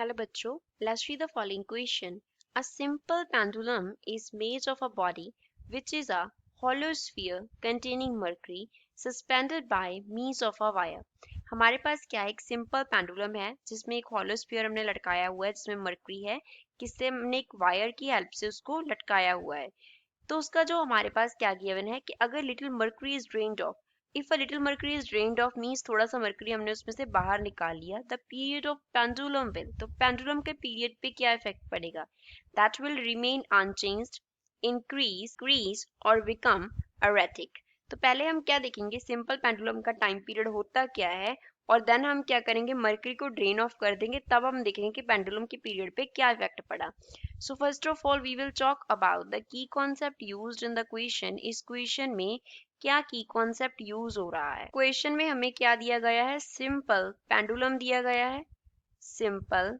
Hello bachcho, let's read the following question. A simple pendulum is made of a body which is a hollow sphere containing mercury suspended by means of a wire. हमारे पास क्या है, एक simple pendulum है जिसमें एक hollow sphere हमने लटकाया हुआ है जिसमें मरकरी है, किससे हमने एक वायर की हेल्प से उसको लटकाया हुआ है। तो उसका जो हमारे पास क्या गिवन है कि अगर little mercury is drained of, if a little mercury is drained of means थोड़ा सा मर्करी हमने उसमें से बाहर निकाल लिया, the period of pendulum will, तो पेंडुलम के पीरियड पे क्या इफेक्ट पड़ेगा, that will remain unchanged, increase और बिकम एरेटिक। तो पहले हम क्या देखेंगे, सिंपल पेंडुलम का टाइम पीरियड होता क्या है और देन हम क्या करेंगे, मर्करी को ड्रेन ऑफ कर देंगे, तब हम देखेंगे कि पेंडुलम के पीरियड पे क्या इफेक्ट पड़ा। So first of all we will talk about the key concept used in the question। इस क्वेश्चन में क्या की कॉन्सेप्ट यूज हो रहा है। क्वेश्चन में हमें क्या दिया गया है, सिंपल पेंडुलम दिया गया है। सिंपल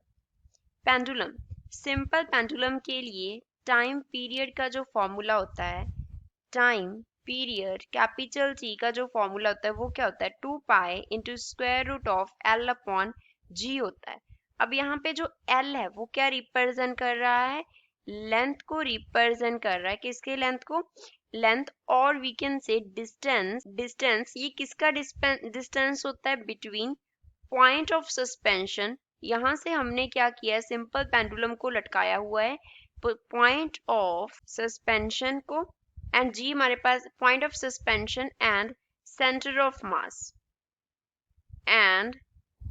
पेंडुलम, सिंपल पेंडुलम के लिए टाइम पीरियड का जो फॉर्मूला होता है, टाइम पीरियड कैपिटल टी का जो फॉर्मूला होता है वो क्या होता है, 2 pi into square root of L upon G होता है। अब यहाँ पे जो L है वो क्या रिप्रेजेंट कर रहा है, लेंथ को रिप्रेजेंट कर रहा है। किसके लेंथ को, लेंथ, और we can say distance. Distance ये किसका डिस्टेंस होता है, बिटवीन पॉइंट ऑफ सस्पेंशन, यहाँ से हमने क्या किया है, सिंपल पेंडुलम को लटकाया हुआ है पॉइंट ऑफ सस्पेंशन को, एंड जी हमारे पास point of suspension and centre of mass, and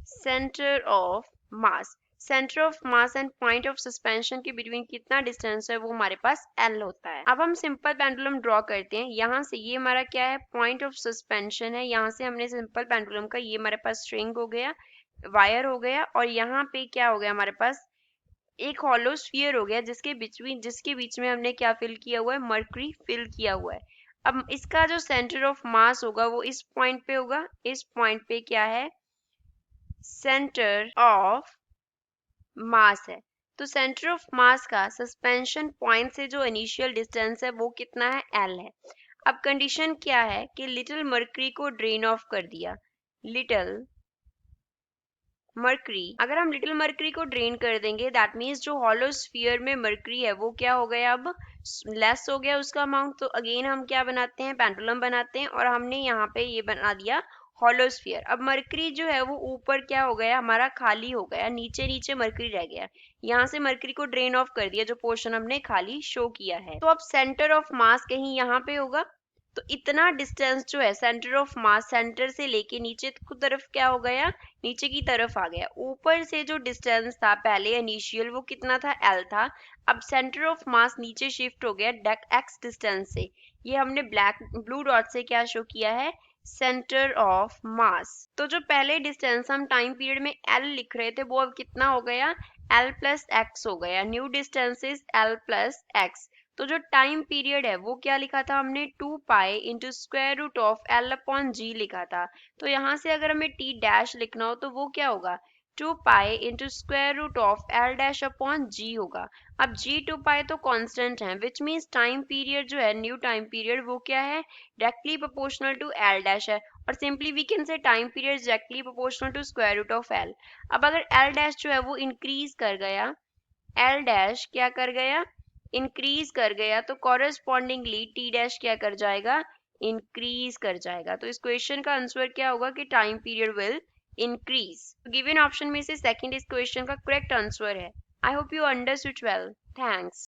centre of mass, centre of mass and point of suspension के बिटवीन कितना डिस्टेंस है वो हमारे पास L होता है। अब हम सिंपल पेंडुलम ड्रॉ करते हैं। यहाँ से ये हमारा क्या है, पॉइंट ऑफ सस्पेंशन है, यहाँ से हमने सिंपल पेंडुलम का ये हमारे पास स्ट्रिंग हो गया, वायर हो गया, और यहाँ पे क्या हो गया, हमारे पास एक हॉलो स्फीयर हो गया जिसके बीच में हमने क्या फिल किया हुआ है, मर्करी फिल किया हुआ है। अब इसका जो सेंटर ऑफ मास होगा वो इस पॉइंट पे होगा, इस पॉइंट पे क्या है, सेंटर ऑफ मास है। तो सेंटर ऑफ मास का सस्पेंशन पॉइंट से जो इनिशियल डिस्टेंस है वो कितना है, L है। अब कंडीशन क्या है कि लिटिल मर्करी को ड्रेन ऑफ कर दिया, लिटिल मर्करी, अगर हम लिटिल मर्करी को ड्रेन कर देंगे दैट मीन्स जो हॉलो स्फीयर में मर्करी है वो क्या हो गया, अब लेस हो गया उसका अमाउंट। तो अगेन हम क्या बनाते हैं, पेंडुलम बनाते हैं, और हमने यहाँ पे ये बना दिया हॉलो स्फीयर। अब मर्करी जो है वो ऊपर क्या हो गया, हमारा खाली हो गया, नीचे नीचे मर्करी रह गया। यहाँ से मर्करी को ड्रेन ऑफ कर दिया, जो पोर्शन हमने खाली शो किया है। तो अब सेंटर ऑफ मास कहीं यहाँ पे होगा, तो इतना डिस्टेंस जो है सेंटर ऑफ मास, सेंटर से लेके नीचे की तरफ क्या हो गया, नीचे की तरफ आ गया। ऊपर से जो डिस्टेंस था पहले इनिशियल वो कितना था, L था। अब सेंटर ऑफ मास नीचे शिफ्ट हो गया x डिस्टेंस से, ये हमने ब्लू डॉट से क्या शो किया है, सेंटर ऑफ मास। तो जो पहले डिस्टेंस हम टाइम पीरियड में L लिख रहे थे वो अब कितना हो गया, L प्लस एक्स हो गया। New distance is L plus x. तो जो टाइम पीरियड है वो क्या लिखा था हमने, 2 pi into square root of L upon G लिखा था। तो यहाँ से अगर हमें T डैश लिखना हो तो वो क्या होगा, 2 pi into square root of L dash upon G होगा। अब G 2 पाई तो कांस्टेंट है, विच मीन्स टाइम पीरियड जो है, न्यू टाइम पीरियड वो क्या है, directly proportional to L dash है, और simply we can say time period directly proportional to square root of L। अब अगर L डैश जो है वो इंक्रीज कर गया, L डैश क्या कर गया, इंक्रीज कर गया, तो कॉरेस्पॉन्डिंगली टी डैश क्या कर जाएगा, इंक्रीज कर जाएगा। तो इस क्वेश्चन का आंसर क्या होगा कि time period will increase. Given option में से सेकंड इस क्वेश्चन का करेक्ट आंसर है। I hope you understood well. Thanks.